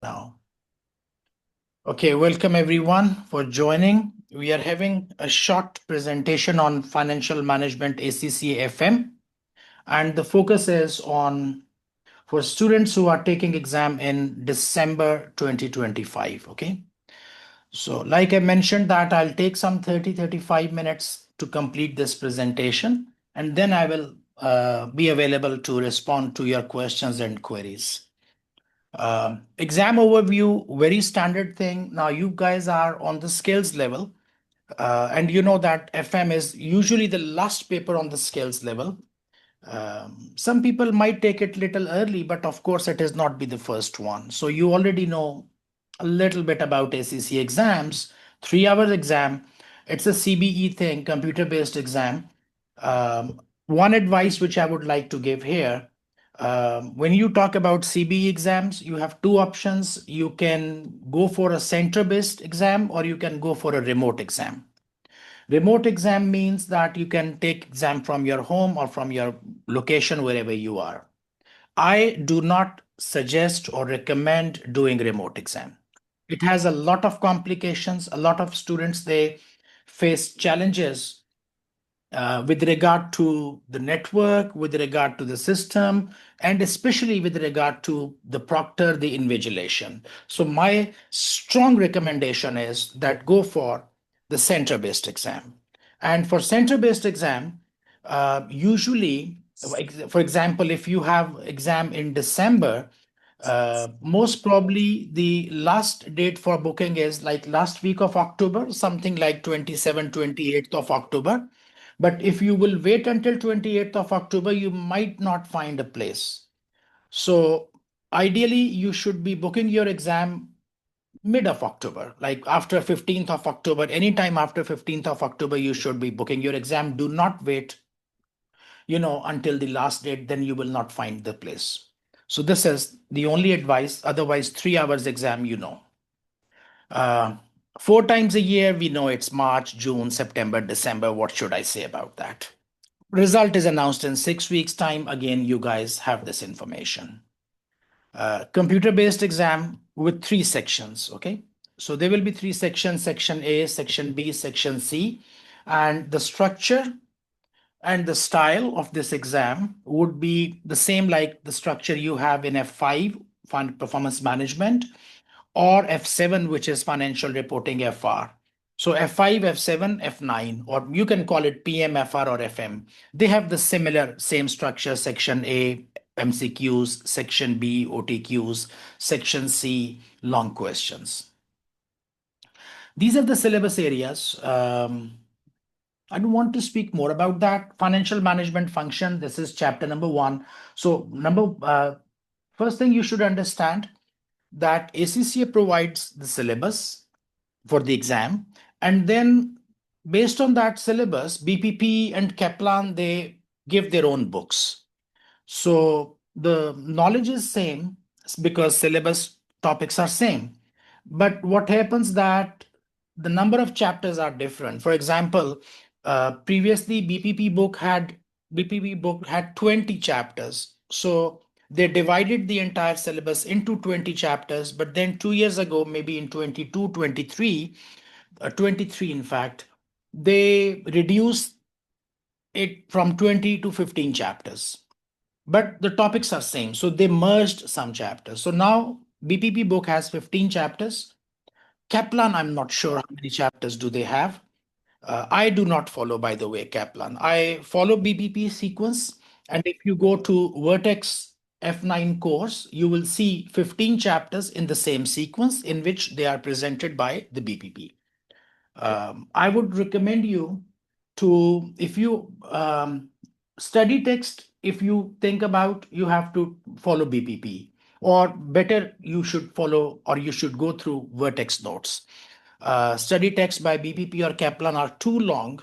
Now. Okay, welcome everyone for joining. We are having a short presentation on financial management ACCA FM, and the focus is on for students who are taking exam in December 2025. Okay, so like I mentioned that I'll take some 30-35 minutes to complete this presentation, and then I will be available to respond to your questions and queries. Exam overview, very standard thing. Now you guys are on the skills level, and you know that FM is usually the last paper on the skills level. Some people might take it little early, but of course it is not be the first one. So you already know a little bit about ACC exams. 3 hours exam. It's a CBE thing, computer-based exam. One advice which I would like to give here, when you talk about CBE exams, you have two options. You can go for a center-based exam or you can go for a remote exam. Remote exam means that you can take exam from your home or from your location wherever you are. I do not suggest or recommend doing remote exam. It has a lot of complications. A lot of students, they face challenges with regard to the network, with regard to the system, and especially with regard to the proctor, the invigilation. So my strong recommendation is that go for the center-based exam. And for center-based exam, usually, for example, if you have exam in December, most probably the last date for booking is like last week of October, something like 27, 28th of October. But if you will wait until 28th of October, you might not find a place. So ideally, you should be booking your exam mid of October, like after 15th of October, anytime after 15th of October, you should be booking your exam. Do not wait, until the last date, then you will not find the place. So this is the only advice. Otherwise, 3 hours exam, Uh, 4 times a year, we know it's March, June, September, December. What should I say about that? Result is announced in 6 weeks' time. Again, you guys have this information. Computer-based exam with 3 sections, okay? So there will be 3 sections, section A, section B, section C. And the structure and the style of this exam would be the same like the structure you have in F5, Fund Performance Management, or F7, which is Financial Reporting FR. So F5, F7, F9, or you can call it PM, FR, or FM. They have the same structure, section A, MCQs, section B, OTQs, section C, long questions. These are the syllabus areas. I don't want to speak more about that. Financial management function, this is chapter number 1. So first thing you should understand that ACCA provides the syllabus for the exam, and then based on that syllabus, BPP and Kaplan, they give their own books. So the knowledge is same because syllabus topics are same. But what happens that the number of chapters are different. For example, previously BPP book had 20 chapters. So they divided the entire syllabus into 20 chapters. But then 2 years ago, maybe in 22, 23, 23 in fact, they reduced it from 20 to 15 chapters. But the topics are same. So they merged some chapters. So now BPP book has 15 chapters. Kaplan, I'm not sure how many chapters do they have. I do not follow, by the way, Kaplan. I follow BPP sequence. And if you go to Vertex F9 course, you will see 15 chapters in the same sequence in which they are presented by the BPP. I would recommend you to, if you study text, if you think about, you have to follow BPP, or better, you should follow or you should go through Vertex notes. Study text by BPP or Kaplan are too long.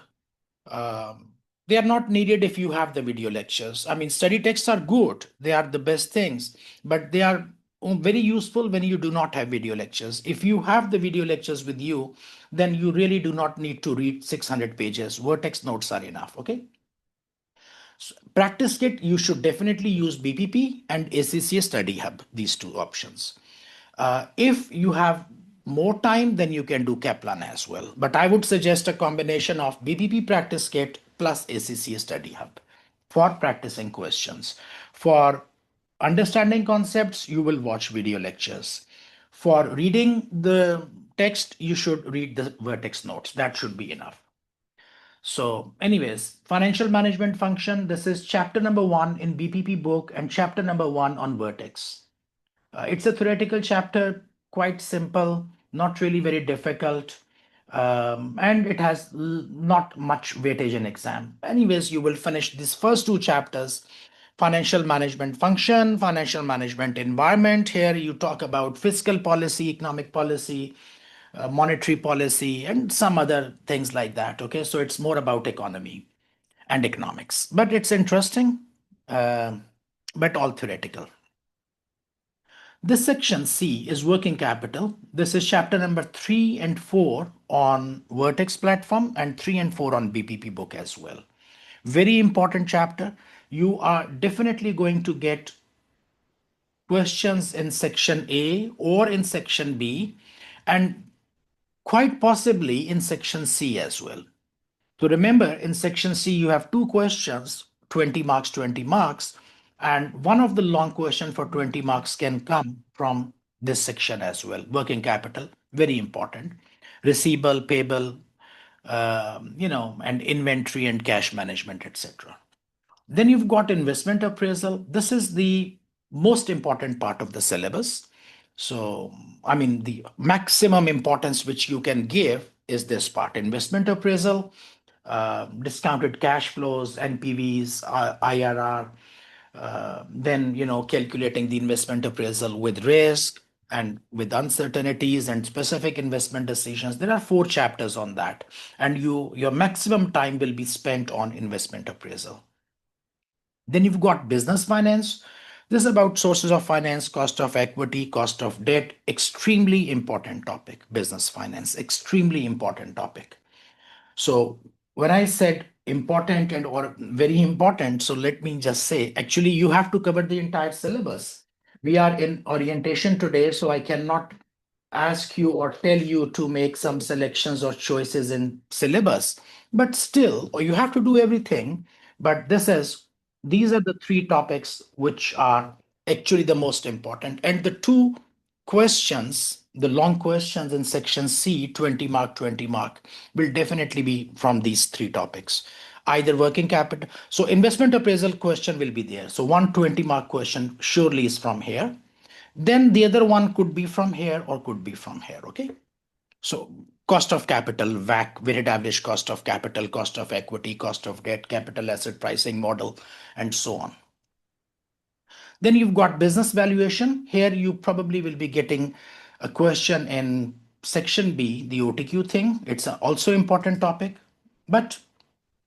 They are not needed if you have the video lectures. I mean, study texts are good. They are the best things, but they are very useful when you do not have video lectures. If you have the video lectures with you, then you really do not need to read 600 pages. Vertex notes are enough, okay? So, practice kit, you should definitely use BPP and ACCA Study Hub, these two options. If you have more time, then you can do Kaplan as well. But I would suggest a combination of BPP Practice Kit plus ACCA Study Hub for practicing questions. For understanding concepts, you will watch video lectures. For reading the text, you should read the vertex notes. That should be enough. So, anyways, financial management function. This is chapter number 1 in BPP book and chapter number 1 on vertex. It's a theoretical chapter, quite simple, not really very difficult, and it has not much weightage in exam. Anyways, you will finish these first two chapters: financial management function, financial management environment. Here you talk about fiscal policy, economic policy, monetary policy, and some other things like that. Okay, so it's more about economy and economics, but it's interesting, uh, but all theoretical. This section C is working capital. This is chapter number 3 and 4 on Vertex platform and 3 and 4 on BPP book as well. Very important chapter. You are definitely going to get questions in section A or in section B and quite possibly in section C as well. So remember, in section C, you have two questions, 20 marks, 20 marks, and one of the long question for 20 marks can come from this section as well. Working capital, very important. Receivable, payable, and inventory and cash management, etc. Then you've got investment appraisal. This is the most important part of the syllabus. So, I mean, the maximum importance which you can give is this part: investment appraisal, discounted cash flows, NPVs, IRR, then calculating the investment appraisal with risk and with uncertainties and specific investment decisions. There are 4 chapters on that, and your maximum time will be spent on investment appraisal. Then you've got business finance. This is about sources of finance, cost of equity, cost of debt. Extremely important topic. Business finance, extremely important topic. So when I said important and or very important, so let me just say, actually, you have to cover the entire syllabus. We are in orientation today, so I cannot ask you or tell you to make some selections or choices in syllabus. But still, or you have to do everything. But these are the 3 topics which are actually the most important. And the 2 questions, the long questions in section C, 20 mark, 20 mark, will definitely be from these 3 topics. Either working capital. So investment appraisal question will be there. So 120 mark question surely is from here. Then the other one could be from here or could be from here. Okay. So cost of capital, WACC, weighted average cost of capital, cost of equity, cost of debt, capital asset pricing model, and so on. Then you've got business valuation. Here you probably will be getting a question in section B, the OTQ thing. It's also important topic, but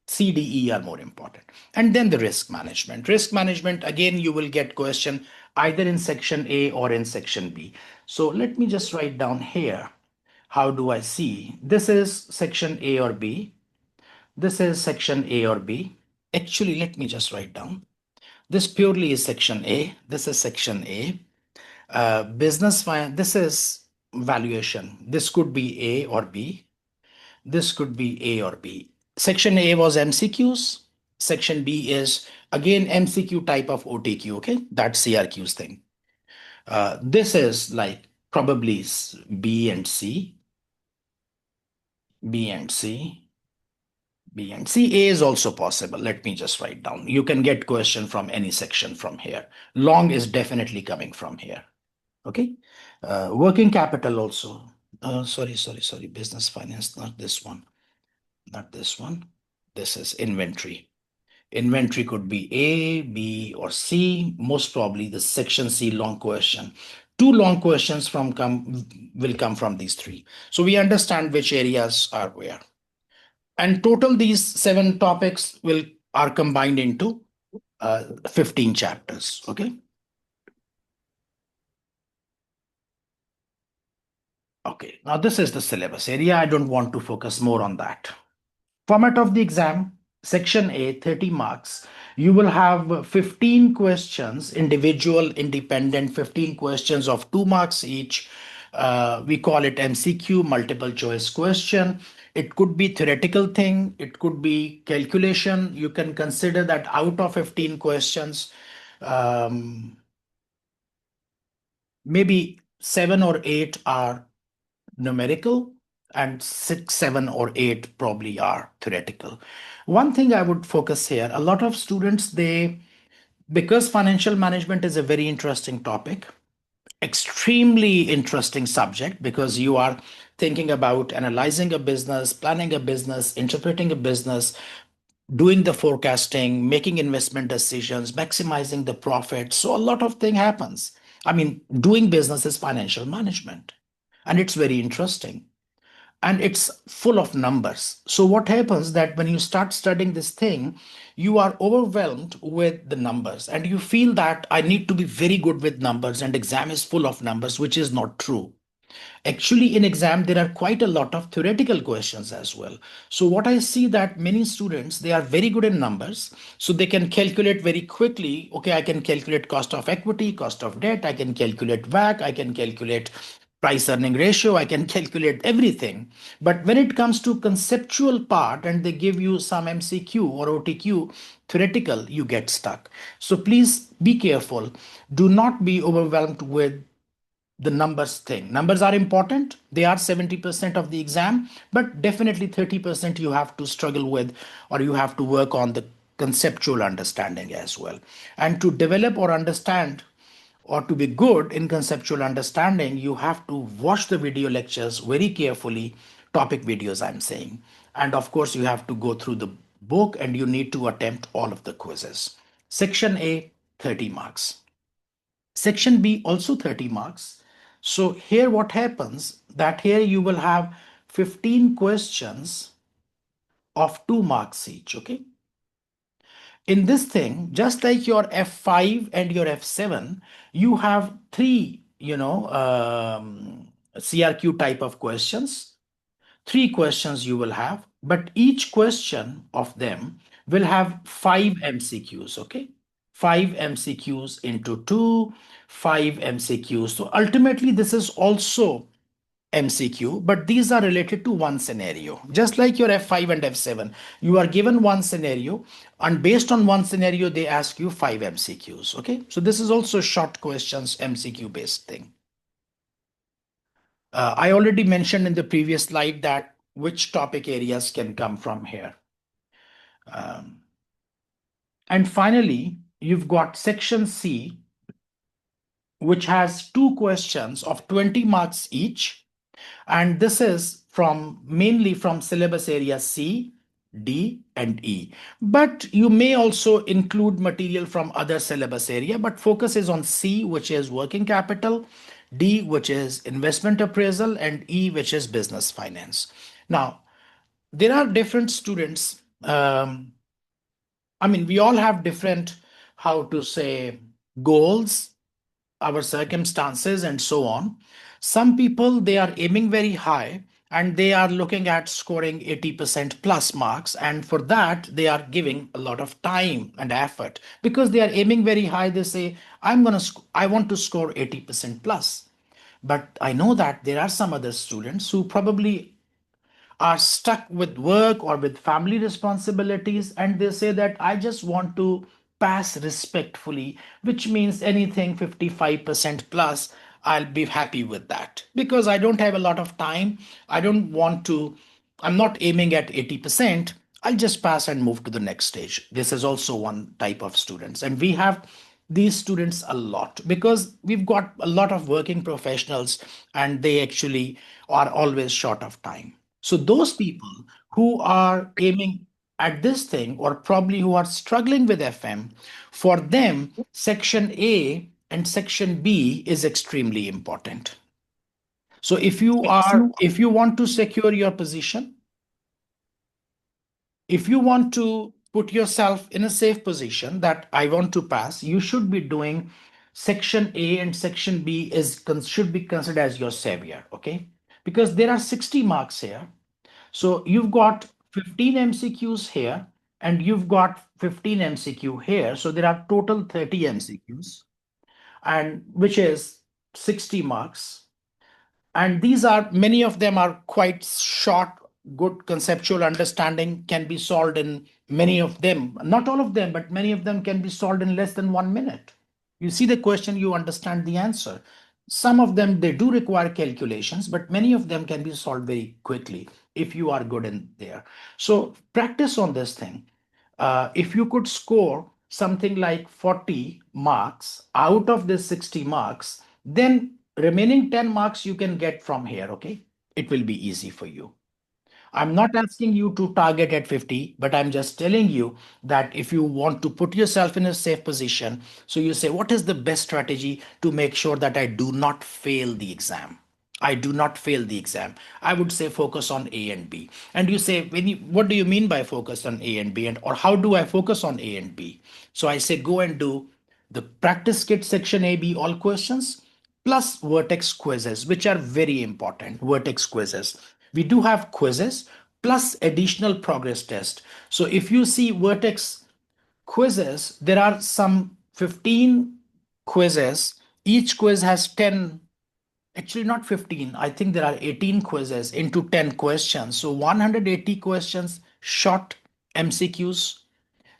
C, D, E are more important. And then the risk management. Risk management, again, you will get question either in section A or in section B. So let me just write down here. How do I see? This is section A or B. This is section A or B. Actually, let me just write down. This purely is section A. This is section A. Business finance, this is valuation. This could be A or B. This could be A or B. Section A was MCQs. Section B is again MCQ type of OTQ. Okay, that's CRQ's thing. This is like probably B and C. B and C. B and C. A is also possible. Let me just write down. You can get question from any section from here. Long is definitely coming from here. Okay. Working capital also. Sorry. Business finance, not this one. Not this one. This is inventory. Inventory could be A, B, or C. Most probably the section C long question. 2 long questions will come from these 3. So we understand which areas are where. And total these 7 topics are combined into 15 chapters. Okay. Okay. Now this is the syllabus area. I don't want to focus more on that. Format of the exam, section A, 30 marks. You will have 15 questions, individual, independent, 15 questions of 2 marks each. We call it MCQ, multiple choice question. It could be theoretical thing, it could be calculation. You can consider that out of 15 questions, um, maybe 7 or 8 are numerical, and 6, 7, or 8 probably are theoretical. One thing I would focus here, a lot of students, because financial management is a very interesting topic, extremely interesting subject, because you are thinking about analyzing a business, planning a business, interpreting a business, doing the forecasting, making investment decisions, maximizing the profit. So a lot of thing happens. I mean, doing business is financial management, and it's very interesting, and it's full of numbers. So what happens that when you start studying this thing, you are overwhelmed with the numbers, and you feel that I need to be very good with numbers, and exam is full of numbers, which is not true. Actually, in exam, there are quite a lot of theoretical questions as well. So what I see that many students, they are very good in numbers. So they can calculate very quickly. Okay, I can calculate cost of equity, cost of debt. I can calculate WACC. I can calculate price earning ratio. I can calculate everything. But when it comes to conceptual part and they give you some MCQ or OTQ, theoretical, you get stuck. So please be careful. Do not be overwhelmed with the numbers thing. Numbers are important. They are 70% of the exam, but definitely 30% you have to struggle with, or you have to work on the conceptual understanding as well. And to develop or understand, or to be good in conceptual understanding, you have to watch the video lectures very carefully, topic videos, I'm saying. And of course, you have to go through the book, and you need to attempt all of the quizzes. Section A, 30 marks. Section B also 30 marks. So here what happens that here you will have 15 questions of 2 marks each, okay? In this thing, just like your F5 and your F7, you have three, CRQ type of questions. 3 questions you will have, but each question of them will have 5 MCQs, okay? 5 MCQs into 2, 5 MCQs. So ultimately, this is also MCQ, but these are related to one scenario. Just like your F5 and F7, you are given one scenario, and based on one scenario, they ask you 5 MCQs, okay? So this is also short questions, MCQ based thing. I already mentioned in the previous slide that which topic areas can come from here. Um, and finally, you've got section C, which has 2 questions of 20 marks each. And this is from mainly from syllabus area C, D, and E. But you may also include material from other syllabus area, but focus is on C, which is working capital, D, which is investment appraisal, and E, which is business finance. Now, there are different students. I mean, we all have different, how to say, goals, our circumstances, and so on. Some people, they are aiming very high, and they are looking at scoring 80% plus marks, and for that they are giving a lot of time and effort, because they are aiming very high. They say, I want to score 80% plus. But I know that there are some other students who probably are stuck with work or with family responsibilities, and they say that I just want to pass respectfully, which means anything 55% plus, I'll be happy with that, because I don't have a lot of time. I don't want to, I'm not aiming at 80%. I'll just pass and move to the next stage. This is also one type of students, and we have these students a lot, because we've got a lot of working professionals, and they actually are always short of time. So those people who are aiming at this thing, or probably who are struggling with FM, for them, section A and section B is extremely important. So if you want to secure your position, if you want to put yourself in a safe position that I want to pass, you should be doing section A, and section B should be considered as your savior, okay? Because there are 60 marks here. So you've got 15 MCQs here, and you've got 15 MCQ here. So there are total 30 MCQs, and which is 60 marks. And these are, many of them are quite short. Good conceptual understanding can be solved in many of them, not all of them, but many of them can be solved in less than 1 minute. You see the question, you understand the answer. Some of them, they do require calculations, but many of them can be solved very quickly if you are good in there. So practice on this thing. If you could score something like 40 marks out of this 60 marks, then remaining 10 marks you can get from here. Okay, it will be easy for you. I'm not asking you to target at 50, but I'm just telling you that if you want to put yourself in a safe position, so you say, what is the best strategy to make sure that I do not fail the exam? I do not fail the exam. I would say focus on A and B. And you say, what do you mean by focus on A and B? And or how do I focus on A and B? So I say, go and do the practice kit section A, B, all questions plus vertex quizzes, which are very important. Vertex quizzes. We do have quizzes plus additional progress test. So if you see vertex quizzes, there are some 15 quizzes. Each quiz has 10, actually not 15. I think there are 18 quizzes into 10 questions. So 180 questions, short MCQs.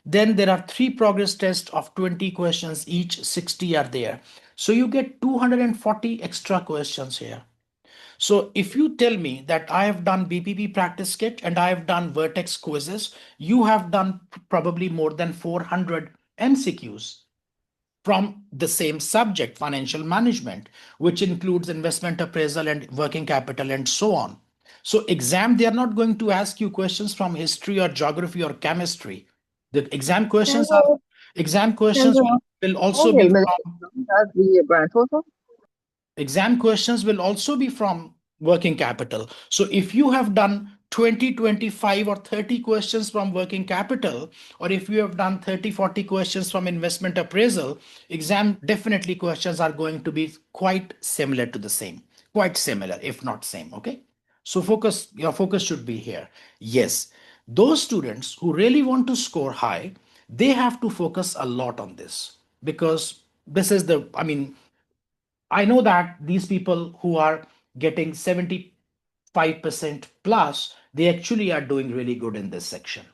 Then there are three progress tests of 20 questions each, 60 are there. So you get 240 extra questions here. So if you tell me that I have done BPP practice kit and I have done vertex quizzes, you have done probably more than 400 MCQs from the same subject, financial management, which includes investment appraisal and working capital and so on. So exam, they are not going to ask you questions from history or geography or chemistry. The Hello, exam questions hello. will also Okay, be Malaysia, that's the grand total. exam questions will also be from working capital. So if you have done 20, 25, or 30 questions from working capital, or if you have done 30, 40 questions from investment appraisal, exam definitely questions are going to be quite similar to the same, quite similar, if not same. Okay. So your focus should be here. Yes, those students who really want to score high, they have to focus a lot on this, because this is the, I mean, I know that these people who are getting 75% plus, they actually are doing really good in this section.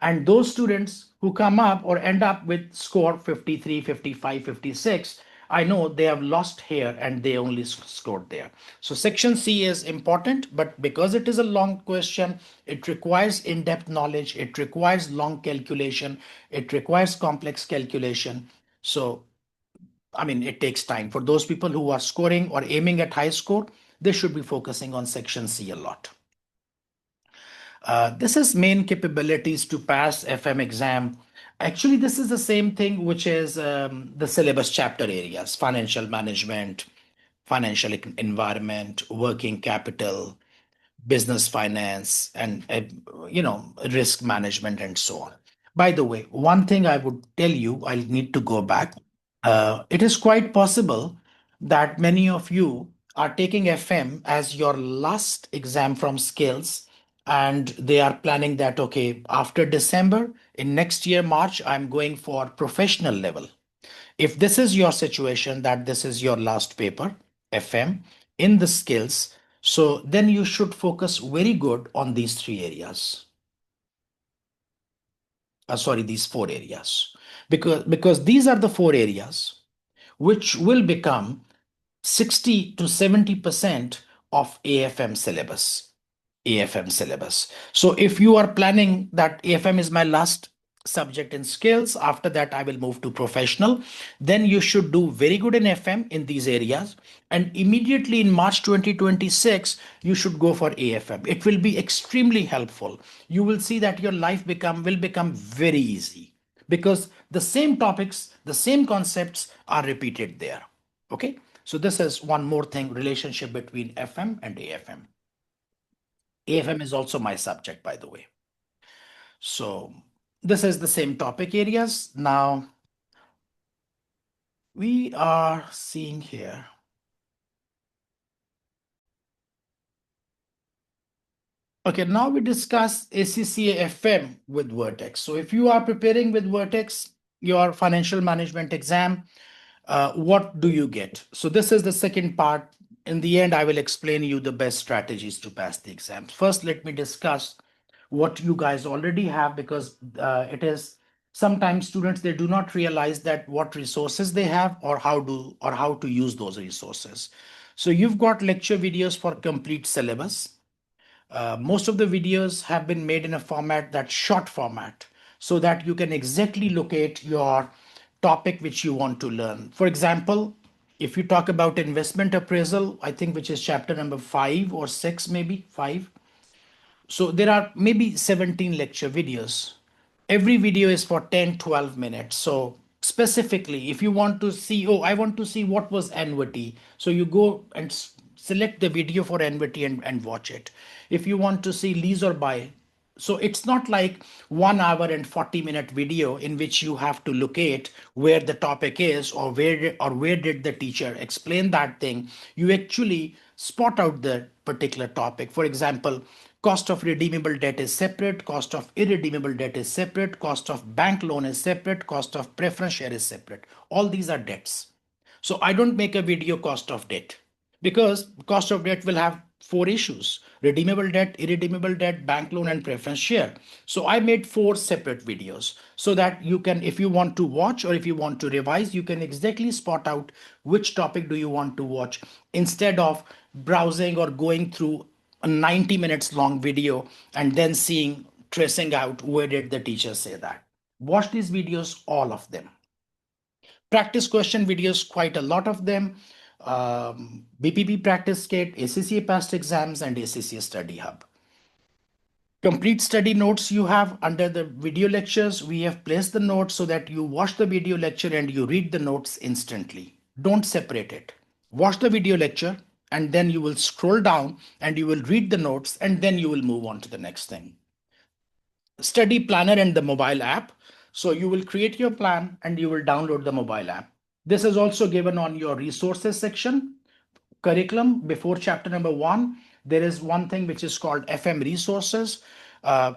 And those students who come up or end up with score 53, 55, 56, I know they have lost here and they only scored there. So section C is important, but because it is a long question, it requires in-depth knowledge, it requires long calculation, it requires complex calculation. So I mean, it takes time. For those people who are scoring or aiming at high score, they should be focusing on section C a lot. This is main capabilities to pass FM exam. Actually, this is the same thing which is the syllabus chapter areas: financial management, financial environment, working capital, business finance, and risk management and so on. By the way, one thing I would tell you, I'll need to go back. It is quite possible that many of you are taking FM as your last exam from skills, and they are planning that, okay, after December, in next year March, I'm going for professional level. If this is your situation, that this is your last paper, FM, in the skills, so then you should focus very good on these three areas. Sorry, these four areas. Because these are the four areas which will become 60 to 70% of AFM syllabus. AFM syllabus. So if you are planning that AFM is my last subject in skills, after that I will move to professional, then you should do very good in FM in these areas. And immediately in March 2026, you should go for AFM. It will be extremely helpful. You will see that your life will become very easy, because the same topics, the same concepts are repeated there. Okay. So this is one more thing, relationship between FM and AFM. AFM is also my subject, by the way. So this is the same topic areas. Now we are seeing here. . Okay, now we discuss ACCA FM with Vertex. So if you are preparing with Vertex, your financial management exam, what do you get? So this is the second part. In the end, I will explain you the best strategies to pass the exam. First, let me discuss what you guys already have, because it is sometimes students, they do not realize that what resources they have or how to use those resources. So you've got lecture videos for complete syllabus. Most of the videos have been made in a format, that short format, so that you can exactly locate your topic which you want to learn. For example, if you talk about investment appraisal, I think which is chapter number 5 or 6, maybe 5. So there are maybe 17 lecture videos. Every video is for 10-12 minutes. So specifically, if you want to see, oh, I want to see what was annuity. So you go and select the video for annuity and watch it. If you want to see lease or buy, so it's not like 1 hour and 40-minute video in which you have to locate where the topic is, or where did the teacher explain that thing. You actually spot out the particular topic. For example, cost of redeemable debt is separate, cost of irredeemable debt is separate, cost of bank loan is separate, cost of preference share is separate. All these are debts. So I don't make a video cost of debt, because cost of debt will have four issues: redeemable debt, irredeemable debt, bank loan, and preference share. So I made four separate videos so that you can, if you want to watch or if you want to revise, you can exactly spot out which topic do you want to watch, instead of browsing or going through a 90 minutes long video and then tracing out where did the teacher say that. Watch these videos, all of them. Practice question videos, quite a lot of them. BPP practice kit, ACCA past exams, and ACCA study hub. Complete study notes you have under the video lectures. We have placed the notes so that you watch the video lecture and you read the notes instantly. Don't separate it. Watch the video lecture and then you will scroll down and you will read the notes, and then you will move on to the next thing. Study planner and the mobile app. So you will create your plan and you will download the mobile app. This is also given on your resources section. Curriculum, before chapter number 1, there is one thing which is called FM resources.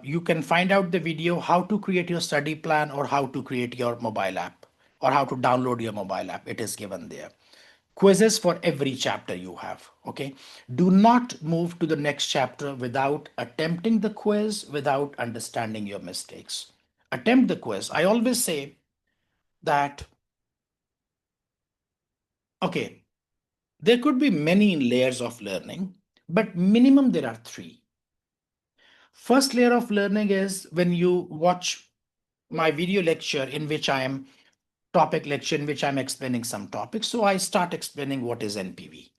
You can find out the video how to create your study plan, or how to create your mobile app, or how to download your mobile app. It is given there. Quizzes for every chapter you have. Okay, do not move to the next chapter without attempting the quiz, without understanding your mistakes. Attempt the quiz. I always say that, okay, there could be many layers of learning, but minimum there are 3. First layer of learning is when you watch my video lecture in which I am topic lecture in which I'm explaining some topics. So I start explaining what is NPV.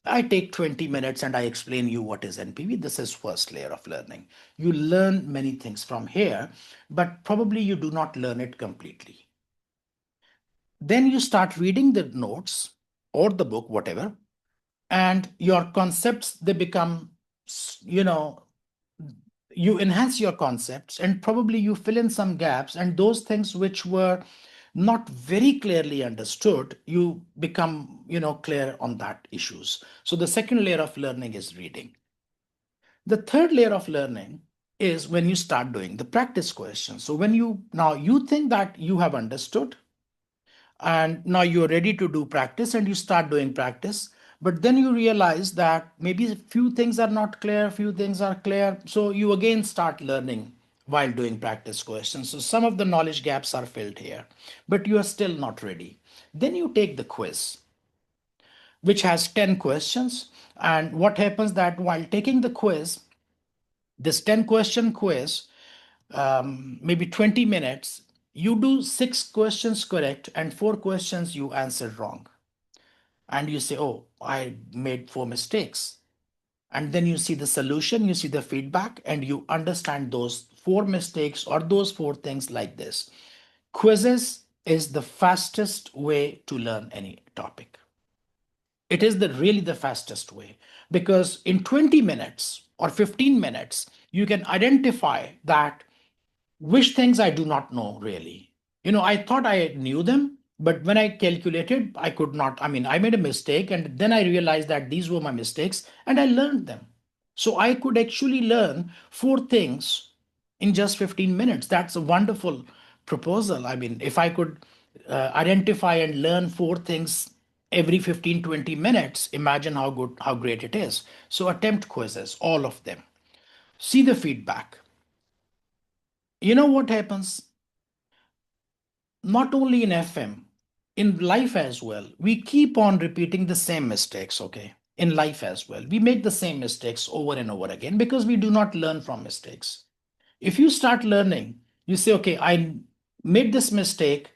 I take 20 minutes and I explain you what is NPV. This is first layer of learning. You learn many things from here, but probably you do not learn it completely. Then you start reading the notes or the book, whatever, and your concepts, they become, you know, you enhance your concepts, and probably you fill in some gaps, and those things which were not very clearly understood, you become, clear on that issues. So the second layer of learning is reading. The third layer of learning is when you start doing the practice questions. So when you think that you have understood, and now you're ready to do practice, and you start doing practice, but then you realize that maybe a few things are not clear, few things are clear, so you again start learning while doing practice questions. So some of the knowledge gaps are filled here, but you are still not ready. Then you take the quiz, which has 10 questions. And what happens that while taking the quiz, this 10 question quiz, maybe 20 minutes, you do 6 questions correct and 4 questions you answered wrong. And you say, oh, I made 4 mistakes. And then you see the solution, you see the feedback, and you understand those 4 mistakes or those 4 things like this. Quizzes is the fastest way to learn any topic. It is really the fastest way, because in 20 minutes or 15 minutes, you can identify that which things I do not know really. I thought I knew them, but when I calculated, I could not. I mean, I made a mistake, and then I realized that these were my mistakes, and I learned them. So I could actually learn four things in just 15 minutes. That's a wonderful proposal. I mean, if I could identify and learn four things every 15, 20 minutes, imagine how good, how great it is. So attempt quizzes, all of them. See the feedback. You know what happens? Not only in FM, in life as well, we keep on repeating the same mistakes, okay? In life as well, we make the same mistakes over and over again because we do not learn from mistakes. If you start learning, you say, okay, I made this mistake.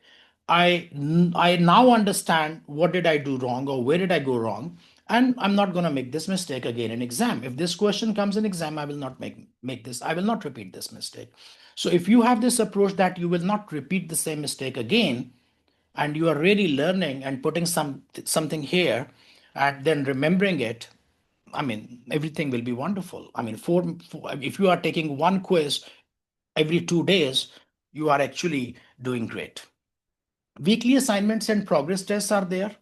I now understand what did I do wrong or where did I go wrong, and I'm not going to make this mistake again in exam. If this question comes in exam, I will not make this. I will not repeat this mistake. So if you have this approach that you will not repeat the same mistake again, and you are really learning and putting something here, and then remembering it, I mean, everything will be wonderful. I mean, if you are taking one quiz every 2 days, you are actually doing great. Weekly assignments and progress tests are there.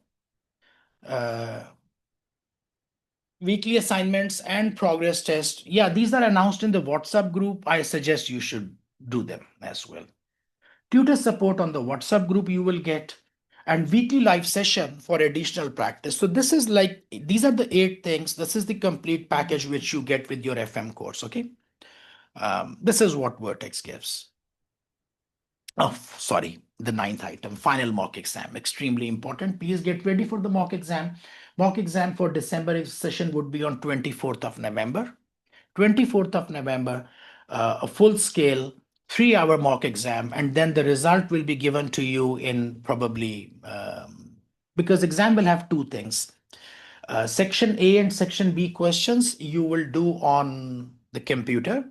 Uh, Weekly assignments and progress tests. Yeah, these are announced in the WhatsApp group. I suggest you should do them as well. Tutor support on the WhatsApp group you will get, and weekly live session for additional practice. So this is like, these are the 8 things. This is the complete package which you get with your FM course. Okay. This is what Vertex gives. Oh, sorry, the ninth item, final mock exam, extremely important. Please get ready for the mock exam. Mock exam for December session would be on 24th of November. 24th of November, a full scale 3 hour mock exam, and then the result will be given to you in probably, because exam will have two things. Section A and Section B questions you will do on the computer,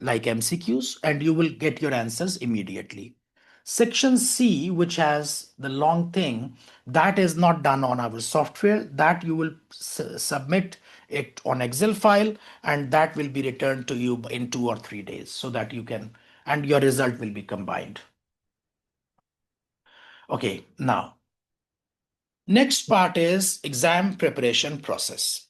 like MCQs, and you will get your answers immediately. Section C, which has the long thing, that is not done on our software, that you will submit it on Excel file, and that will be returned to you in 2 or 3 days so that you can, and your result will be combined. Okay, now, next part is exam preparation process.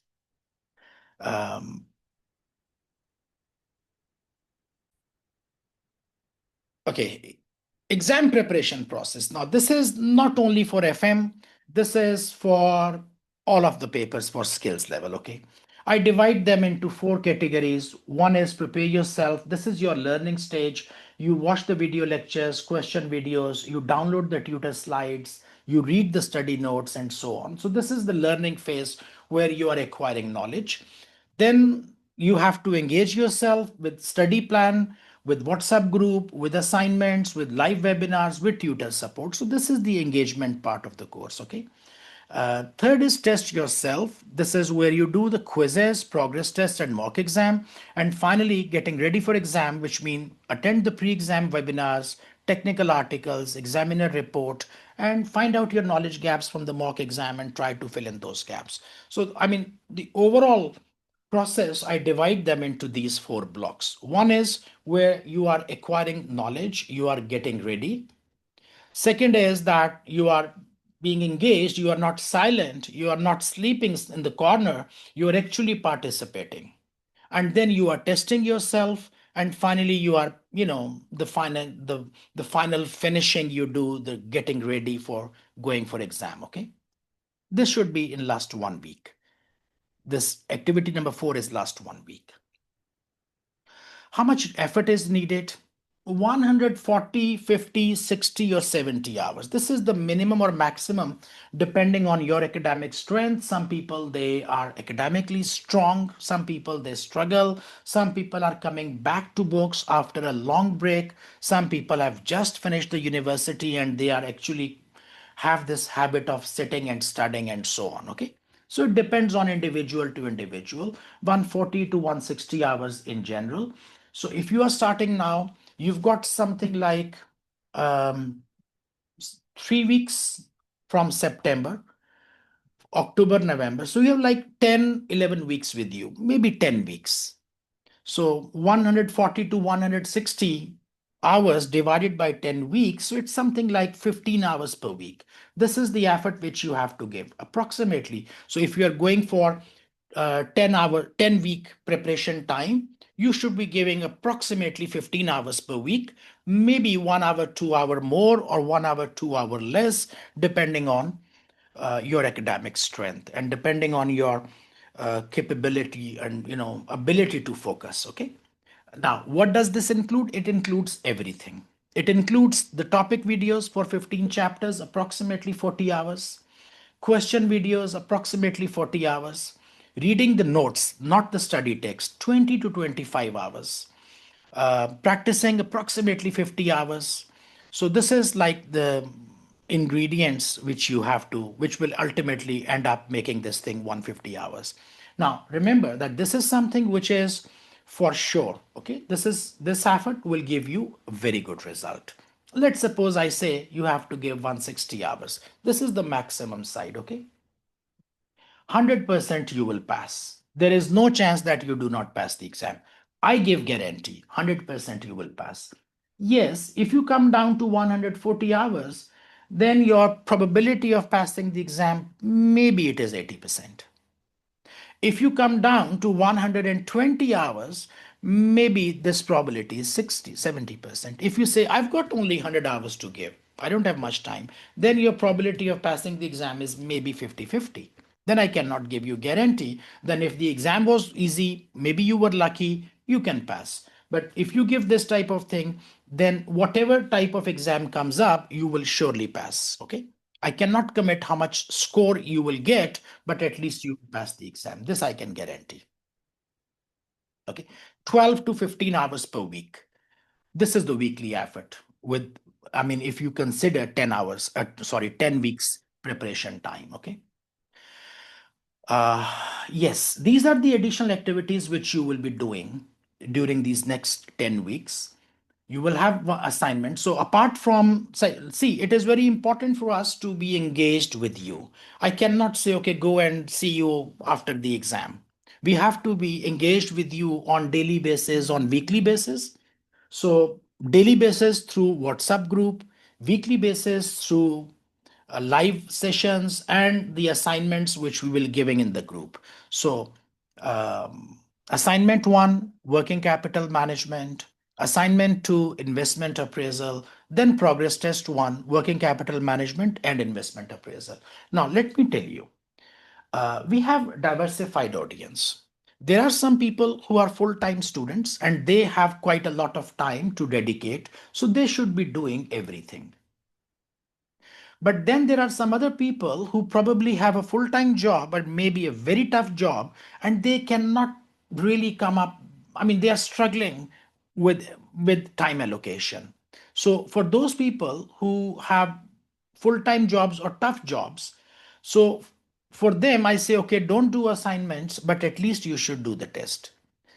Okay, exam preparation process. Now, this is not only for FM, this is for all of the papers for skills level. Okay, I divide them into 4 categories. One is prepare yourself. This is your learning stage. You watch the video lectures, question videos, you download the tutor slides, you read the study notes, and so on. So, this is the learning phase where you are acquiring knowledge. Then you have to engage yourself with study plan, with WhatsApp group, with assignments, with live webinars, with tutor support. So this is the engagement part of the course. Okay. Third is test yourself. This is where you do the quizzes, progress test, and mock exam. And finally, getting ready for exam, which means attend the pre-exam webinars, technical articles, examiner report, and find out your knowledge gaps from the mock exam and try to fill in those gaps. So, I mean, the overall process, I divide them into these 4 blocks. One is where you are acquiring knowledge, you are getting ready. Second is that you are being engaged, you are not silent, you are not sleeping in the corner, you are actually participating. And then you are testing yourself. And finally, you are, the final finishing you do, the getting ready for going for exam. Okay. This should be in last 1 week. This activity number 4 is last 1 week. How much effort is needed? 140, 50, 60, or 70 hours. This is the minimum or maximum depending on your academic strength. Some people, they are academically strong. Some people, they struggle. Some people are coming back to books after a long break. Some people have just finished the university and they are actually have this habit of sitting and studying and so on. Okay. So it depends on individual to individual, 140 to 160 hours in general. So if you are starting now, you've got something like 3 weeks from September, October, November. So you have like 10, 11 weeks with you, maybe 10 weeks. So 140 to 160 hours divided by 10 weeks. So it's something like 15 hours per week. This is the effort which you have to give approximately. So if you are going for 10 week preparation time, you should be giving approximately 15 hours per week, maybe 1 hour, 2 hour more, or 1 hour, 2 hour less, depending on your academic strength and depending on your capability and ability to focus. Okay. Now, what does this include? It includes everything. It includes the topic videos for 15 chapters, approximately 40 hours, question videos, approximately 40 hours, reading the notes, not the study text, 20 to 25 hours, practicing approximately 50 hours. So this is like the ingredients which you have to, which will ultimately end up making this thing 150 hours. Now, remember that this is something which is for sure. Okay, this effort will give you a very good result. Let's suppose I say you have to give 160 hours. This is the maximum side. Okay, 100% you will pass. There is no chance that you do not pass the exam. I give guarantee 100% you will pass. Yes, if you come down to 140 hours, then your probability of passing the exam, maybe it is 80%. If you come down to 120 hours, maybe this probability is 60, 70%. If you say, I've got only 100 hours to give, I don't have much time, then your probability of passing the exam is maybe 50-50. Then I cannot give you guarantee. Then if the exam was easy, maybe you were lucky, you can pass. But if you give this type of thing, then whatever type of exam comes up, you will surely pass. Okay. I cannot commit how much score you will get, but at least you pass the exam. This I can guarantee. Okay. 12 to 15 hours per week. This is the weekly effort with, I mean, if you consider 10 hours, 10 weeks preparation time. Okay. Uh, yes, these are the additional activities which you will be doing during these next 10 weeks. You will have assignments. So apart from, see, it is very important for us to be engaged with you. I cannot say, okay, go and see you after the exam. We have to be engaged with you on daily basis, on weekly basis. So daily basis through WhatsApp group, weekly basis through live sessions and the assignments which we will giving in the group. So assignment 1, working capital management; assignment 2, investment appraisal; then progress test 1, working capital management and investment appraisal. Now let me tell you, we have diversified audience. There are some people who are full-time students and they have quite a lot of time to dedicate, so they should be doing everything. But then there are some other people who probably have a full time job, but maybe a very tough job, and they cannot really come up. I mean, they are struggling with time allocation. So for those people who have full time jobs or tough jobs, so for them, I say, okay, don't do assignments, but at least you should do the test.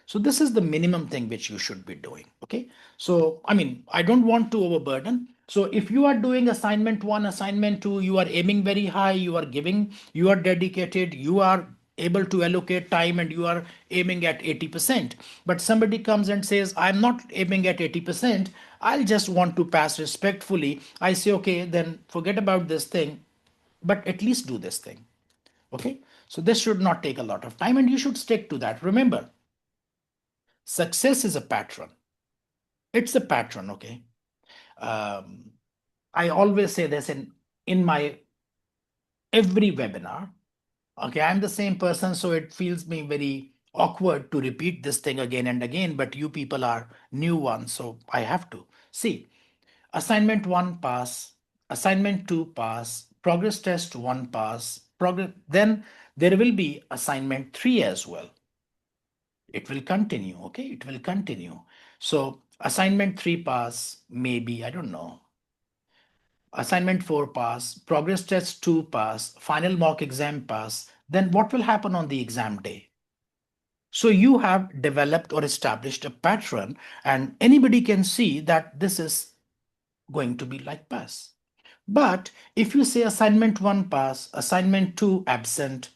So this is the minimum thing which you should be doing. Okay. So, I mean, I don't want to overburden. So if you are doing assignment 1, assignment 2, you are aiming very high, you are giving, you are dedicated, you are able to allocate time and you are aiming at 80%. But somebody comes and says, I'm not aiming at 80%. I'll just want to pass respectfully. I say, okay, then forget about this thing, but at least do this thing. Okay. So this should not take a lot of time and you should stick to that. Remember, success is a pattern. It's a pattern. Okay. Um, I always say this in my every webinar. Okay, I'm the same person, so it feels me very awkward to repeat this thing again and again, but you people are new ones, so I have to. See, assignment 1 pass, assignment 2 pass, progress test 1 pass, progress, then there will be assignment 3 as well. It will continue. Okay, it will continue. So assignment 3 pass, maybe, I don't know, assignment 4 pass, progress test 2 pass, final mock exam pass, then what will happen on the exam day? So you have developed or established a pattern, and anybody can see that this is going to be like pass. But if you say assignment 1 pass, assignment 2 absent,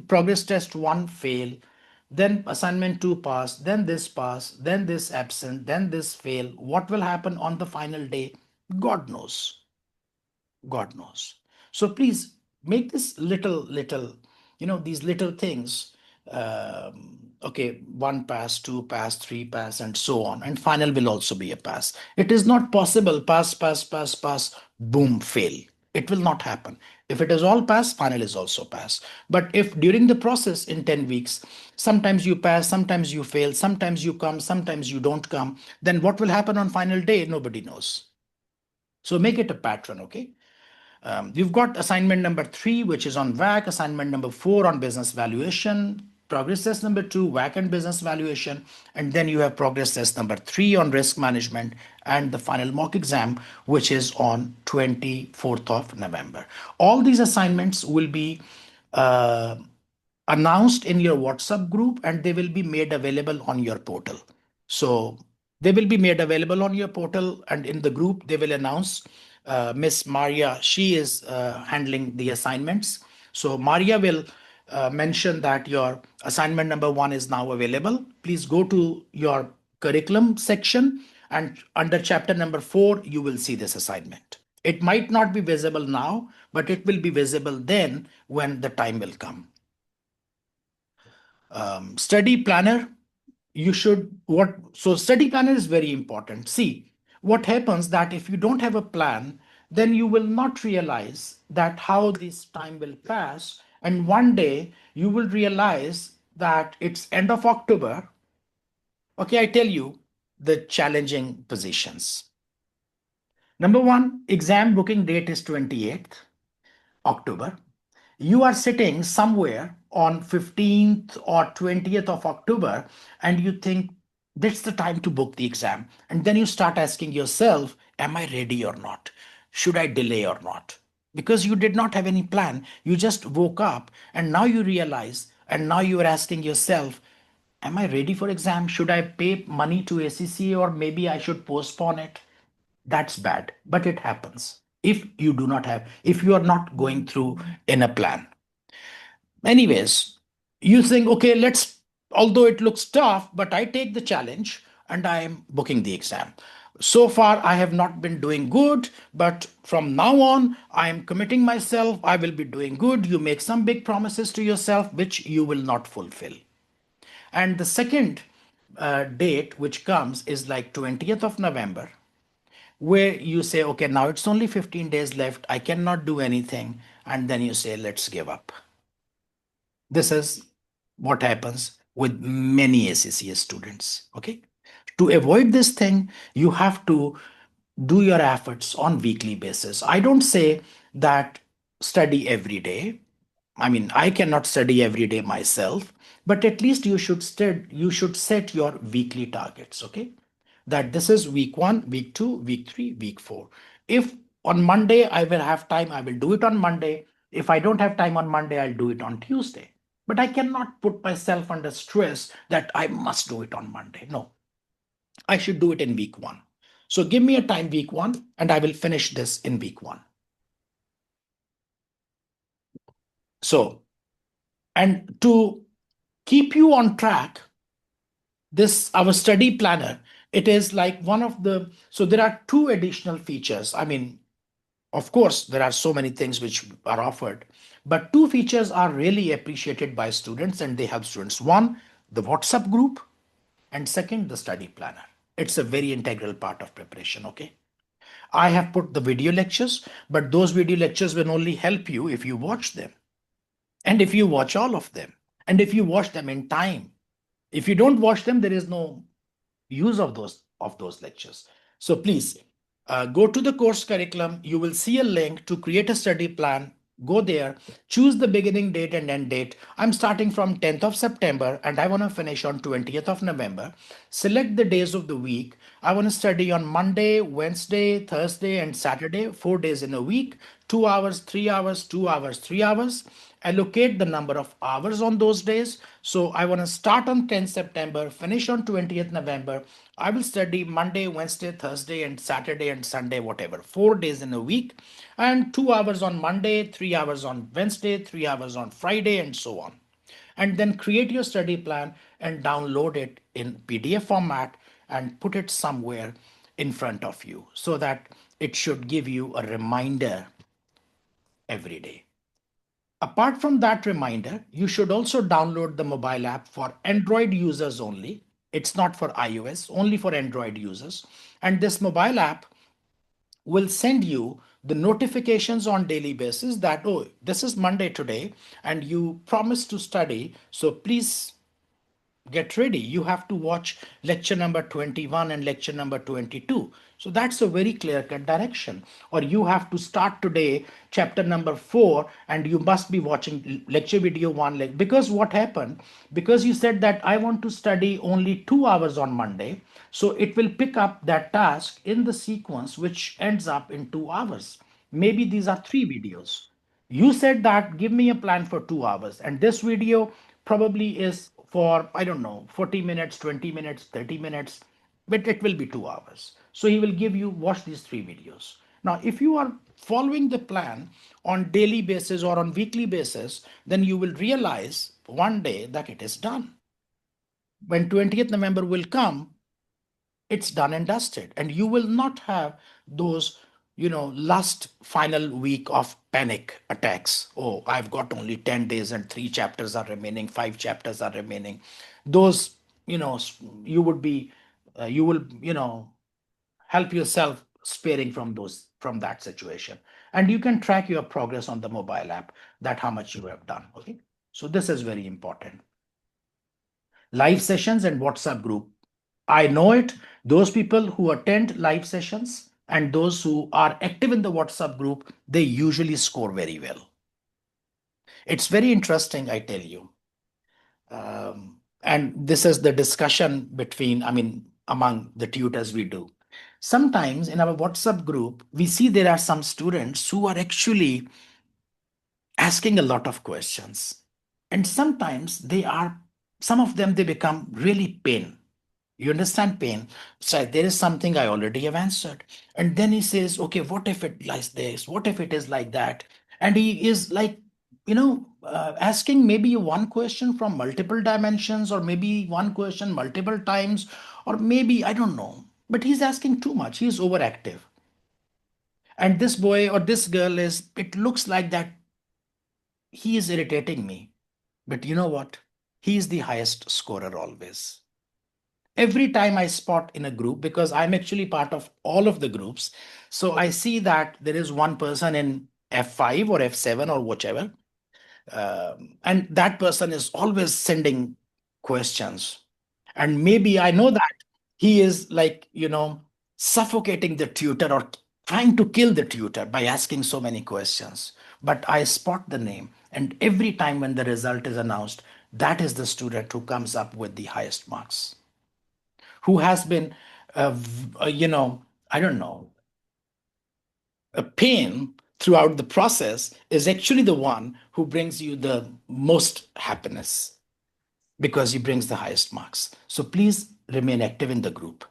progress test 1 fail, then assignment 2 pass, then this absent, then this fail, what will happen on the final day? God knows. God knows. So please make this little, these little things Okay, one pass, two pass, three pass, and so on. And final will also be a pass. It is not possible pass, pass, pass, pass, boom, fail. It will not happen. If it is all pass, final is also pass. But if during the process in 10 weeks, sometimes you pass, sometimes you fail, sometimes you come, sometimes you don't come, then what will happen on final day? Nobody knows. So make it a pattern, okay? You've got assignment number 3, which is on WAC, assignment number 4 on business valuation, progress test number 2, WAC and business valuation, and then you have progress test number 3 on risk management, and the final mock exam, which is on 24th of November. All these assignments will be uh, announced in your WhatsApp group, and they will be made available on your portal. So they will be made available on your portal, and in the group they will announce. Miss Maria, she is handling the assignments. So Maria will mention that your assignment number 1 is now available. Please go to your curriculum section, and under chapter number 4 you will see this assignment. It might not be visible now, but it will be visible then when the time will come. Study planner, you should what so study planner is very important. See, what happens that if you don't have a plan, then you will not realize that how this time will pass, and one day you will realize that it's end of October. Okay, I tell you the challenging positions. Number 1, exam booking date is 28th October. You are sitting somewhere on 15th or 20th of October, and you think that's the time to book the exam. And then you start asking yourself, am I ready or not? Should I delay or not? Because you did not have any plan. You just woke up and now you realize, and now you are asking yourself, am I ready for exam? Should I pay money to ACCA, or maybe I should postpone it? That's bad, but it happens if you are not going through in a plan. Anyways, you think, okay, although it looks tough, but I take the challenge and I am booking the exam. So far, I have not been doing good, but from now on, I am committing myself. I will be doing good. You make some big promises to yourself, which you will not fulfill. And the second date, which comes, is like 20th of November, where you say, okay, now it's only 15 days left. I cannot do anything. And then you say, let's give up. This is what happens with many ACCA students. Okay. To avoid this thing, you have to do your efforts on weekly basis. I don't say that study every day. I mean, I cannot study every day myself, but at least you should set your weekly targets, okay? That this is week 1, week 2, week 3, week 4. If on Monday I will have time, I will do it on Monday. If I don't have time on Monday, I'll do it on Tuesday. But I cannot put myself under stress that I must do it on Monday. No, I should do it in week 1. So give me a time week 1 and I will finish this in week 1. So, and to keep you on track, this our study planner, it is like one of the, so there are 2 additional features. I mean, of course, there are so many things which are offered, but 2 features are really appreciated by students and they help students. One, the WhatsApp group, and second, the study planner. It's a very integral part of preparation, okay? I have put the video lectures, but those video lectures will only help you if you watch them. And if you watch all of them, and if you watch them in time. If you don't watch them, there is no use of those lectures. So please go to the course curriculum. You will see a link to create a study plan. Go there, choose the beginning date and end date. I'm starting from 10th of September and I want to finish on 20th of November. Select the days of the week. I want to study on Monday, Wednesday, Thursday, and Saturday, 4 days in a week, 2 hours, 3 hours, 2 hours, 3 hours. Allocate the number of hours on those days. So I want to start on 10th September, finish on 20th November. I will study Monday, Wednesday, Thursday, and Saturday and Sunday, whatever, 4 days in a week, and 2 hours on Monday, 3 hours on Wednesday, 3 hours on Friday, and so on. And then create your study plan and download it in PDF format and put it somewhere in front of you so that it should give you a reminder every day. Apart from that reminder, you should also download the mobile app for Android users only. It's not for iOS, only for Android users. And this mobile app will send you the notifications on daily basis that, oh, this is Monday today and you promised to study, so please get ready. You have to watch lecture number 21 and lecture number 22. So that's a very clear cut direction. Or you have to start today chapter number 4 and you must be watching lecture video 1. Because what happened, because you said that I want to study only 2 hours on Monday, so it will pick up that task in the sequence which ends up in 2 hours. Maybe these are 3 videos. You said that give me a plan for 2 hours, and this video probably is for, I don't know, 40 minutes, 20 minutes, 30 minutes, but it will be 2 hours. So he will give you, watch these 3 videos. Now, if you are following the plan on daily basis or on weekly basis, then you will realize one day that it is done. When 20th November will come, it's done and dusted, and you will not have those last final week of panic attacks. Oh, I've got only 10 days and 3 chapters are remaining, 5 chapters are remaining. Those, you would be you will help yourself sparing from those, from that situation. And you can track your progress on the mobile app, that how much you have done. Okay, so this is very important. Live sessions and WhatsApp group. I know it. Those people who attend live sessions and those who are active in the WhatsApp group, they usually score very well. It's very interesting, I tell you. And this is the discussion between, I mean, among the tutors we do. Sometimes in our WhatsApp group, we see there are some students who are actually asking a lot of questions. And sometimes some of them, they become really pain. You understand pain? So there is something I already have answered. And then he says, okay, what if it like this? What if it is like that? And he is like, asking maybe one question from multiple dimensions, or maybe one question multiple times, or maybe, I don't know. But he's asking too much. He's overactive. And this boy or this girl it looks like that he is irritating me. But you know what? He is the highest scorer always. Every time I spot in a group, because I'm actually part of all of the groups, so I see that there is one person in F5 or F7 or whichever, and that person is always sending questions. And maybe I know that he is like, suffocating the tutor or trying to kill the tutor by asking so many questions. But I spot the name, and every time when the result is announced, that is the student who comes up with the highest marks, who has been, I don't know, a pain throughout the process, is actually the one who brings you the most happiness because he brings the highest marks. So please remain active in the group.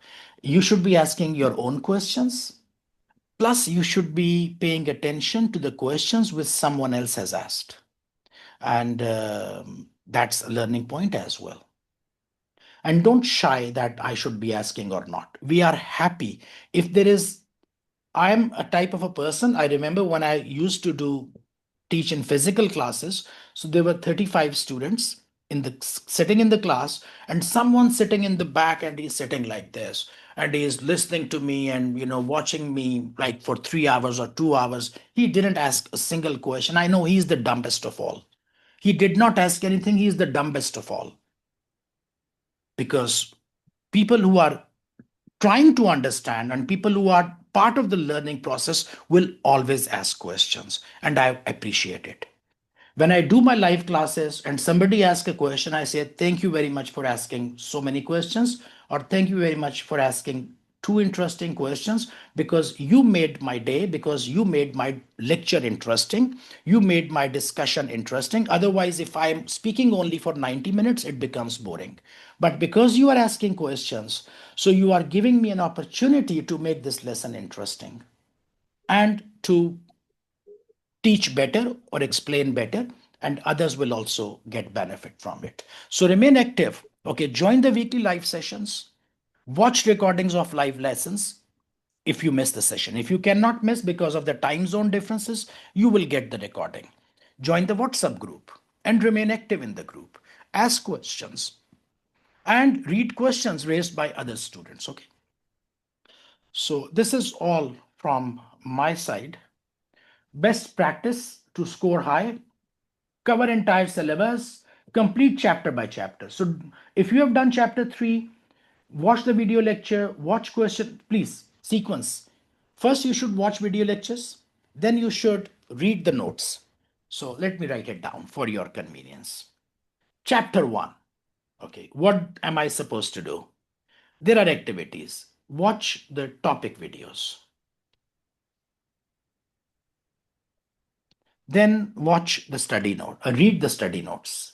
You should be asking your own questions. Plus, you should be paying attention to the questions which someone else has asked. And that's a learning point as well. And don't shy that I should be asking or not. We are happy if there is. I'm a type of a person. I remember when I used to teach in physical classes. So there were 35 students sitting in the class, and someone sitting in the back, and he's sitting like this, and he's listening to me and watching me like for 3 hours or 2 hours. He didn't ask a single question. I know he's the dumbest of all. He did not ask anything. He's the dumbest of all, because people who are trying to understand and people who are part of the learning process will always ask questions, and I appreciate it. When I do my live classes and somebody asks a question, I say, thank you very much for asking so many questions, or thank you very much for asking two interesting questions, because you made my day, because you made my lecture interesting, you made my discussion interesting. Otherwise, if I'm speaking only for 90 minutes, it becomes boring. But because you are asking questions, so you are giving me an opportunity to make this lesson interesting and to teach better or explain better, and others will also get benefit from it. So remain active. Okay, join the weekly live sessions, watch recordings of live lessons if you miss the session. If you cannot miss because of the time zone differences, you will get the recording. Join the WhatsApp group and remain active in the group. Ask questions and read questions raised by other students. Okay. So this is all from my side. Best practice to score high: cover entire syllabus, complete chapter by chapter. So if you have done chapter 3, watch the video lecture, watch question, please sequence. First you should watch video lectures, then you should read the notes. So let me write it down for your convenience. Chapter 1. Okay, what am I supposed to do? There are activities. Watch the topic videos. Then watch the study note, read the study notes.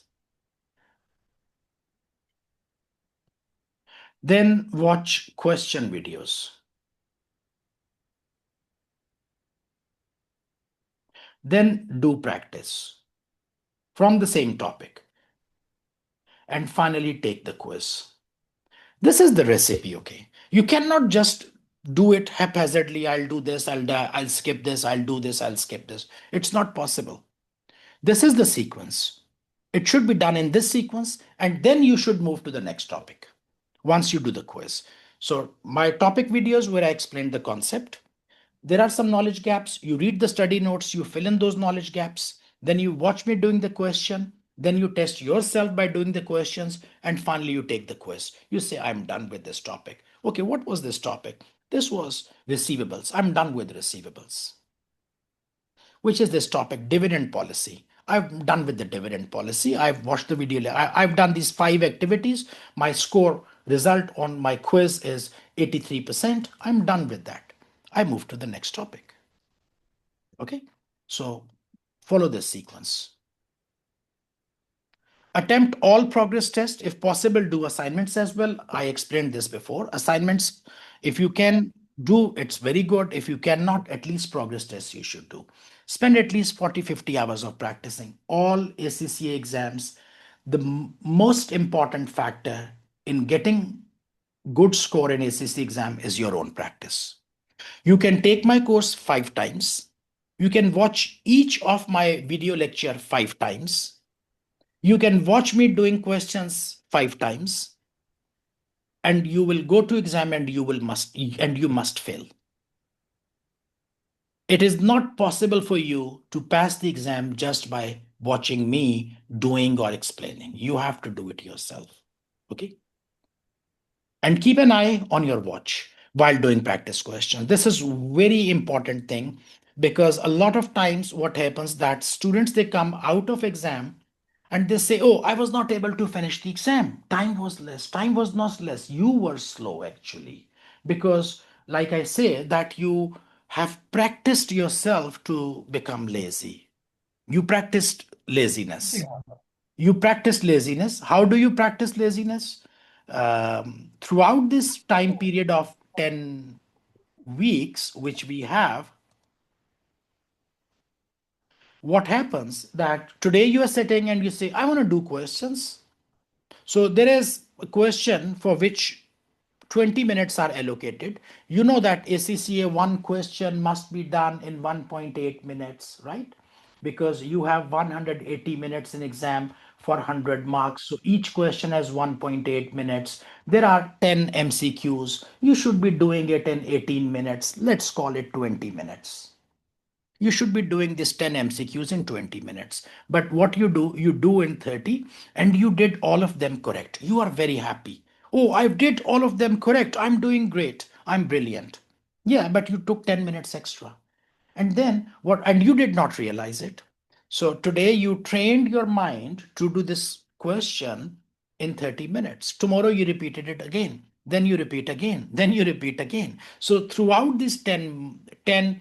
Then watch question videos. Then do practice from the same topic. And finally take the quiz. This is the recipe, okay? You cannot just do it haphazardly. I'll do this, I'll skip this, I'll do this, I'll skip this. It's not possible. This is the sequence. It should be done in this sequence, and then you should move to the next topic once you do the quiz. So my topic videos where I explained the concept. There are some knowledge gaps. You read the study notes, you fill in those knowledge gaps. Then you watch me doing the question. Then you test yourself by doing the questions. And finally, you take the quiz. You say, I'm done with this topic. Okay, what was this topic? This was receivables. I'm done with receivables. Which is this topic? Dividend policy. I'm done with the dividend policy. I've watched the video. I've done these 5 activities. My score result on my quiz is 83%. I'm done with that. I move to the next topic. Okay, so follow this sequence. Attempt all progress tests. If possible, do assignments as well. I explained this before. Assignments, if you can do, it's very good. If you cannot, at least progress tests you should do. Spend at least 40-50 hours of practicing all ACCA exams. The most important factor in getting good score in ACCA exam is your own practice. You can take my course 5 times. You can watch each of my video lecture 5 times. You can watch me doing questions 5 times. And you will go to exam and you must fail. It is not possible for you to pass the exam just by watching me doing or explaining. You have to do it yourself. Okay? And keep an eye on your watch while doing practice questions. This is very important thing, because a lot of times what happens that students, they come out of exam and they say, oh, I was not able to finish the exam. Time was less. Time was not less. You were slow actually. Because like I say that you have practiced yourself to become lazy. You practiced laziness. You practice laziness. How do you practice laziness? Throughout this time period of 10 weeks, which we have, what happens that today you are sitting and you say, I want to do questions. So there is a question for which 20 minutes are allocated. You know that ACCA one question must be done in 1.8 minutes, right? Because you have 180 minutes in exam for 100 marks. So each question has 1.8 minutes. There are 10 MCQs. You should be doing it in 18 minutes. Let's call it 20 minutes. You should be doing this 10 MCQs in 20 minutes. But what you do in 30, and you did all of them correct. You are very happy. Oh, I did all of them correct. I'm doing great. I'm brilliant. Yeah, but you took 10 minutes extra. And then what? And you did not realize it. So today you trained your mind to do this question in 30 minutes. Tomorrow you repeated it again. Then you repeat again. Then you repeat again. So throughout this 10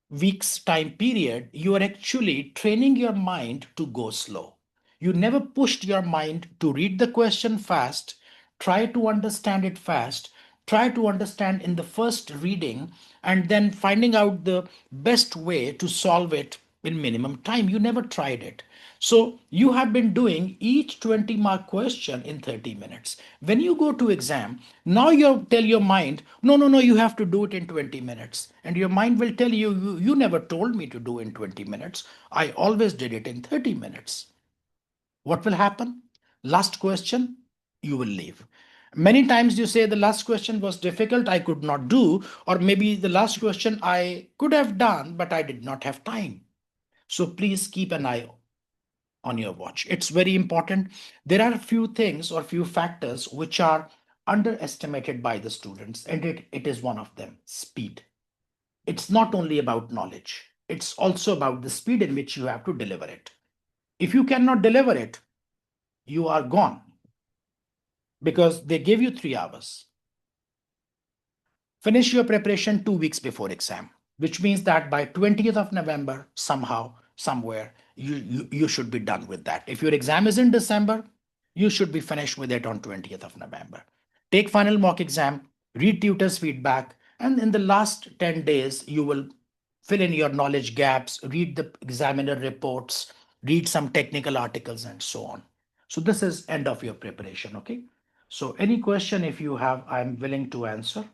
weeks time period, you are actually training your mind to go slow. You never pushed your mind to read the question fast, try to understand it fast, try to understand in the first reading, and then finding out the best way to solve it in minimum time. You never tried it. So you have been doing each 20 mark question in 30 minutes. When you go to exam, now you tell your mind, no, no, no, you have to do it in 20 minutes. And your mind will tell you, you never told me to do in 20 minutes. I always did it in 30 minutes. What will happen? Last question, you will leave. Many times you say the last question was difficult, I could not do, or maybe the last question I could have done, but I did not have time. So please keep an eye on your watch. It's very important. There are a few things or few factors which are underestimated by the students, and it is one of them: speed. It's not only about knowledge, it's also about the speed in which you have to deliver it. If you cannot deliver it, you are gone because they gave you 3 hours. Finish your preparation 2 weeks before exam, which means that by 20th of November, somehow, somewhere, you should be done with that. If your exam is in December, you should be finished with it on 20th of November. Take final mock exam, read tutor's feedback, and in the last 10 days, you will fill in your knowledge gaps, read the examiner reports, read some technical articles, and so on. So this is end of your preparation, okay? So any question if you have, I'm willing to answer.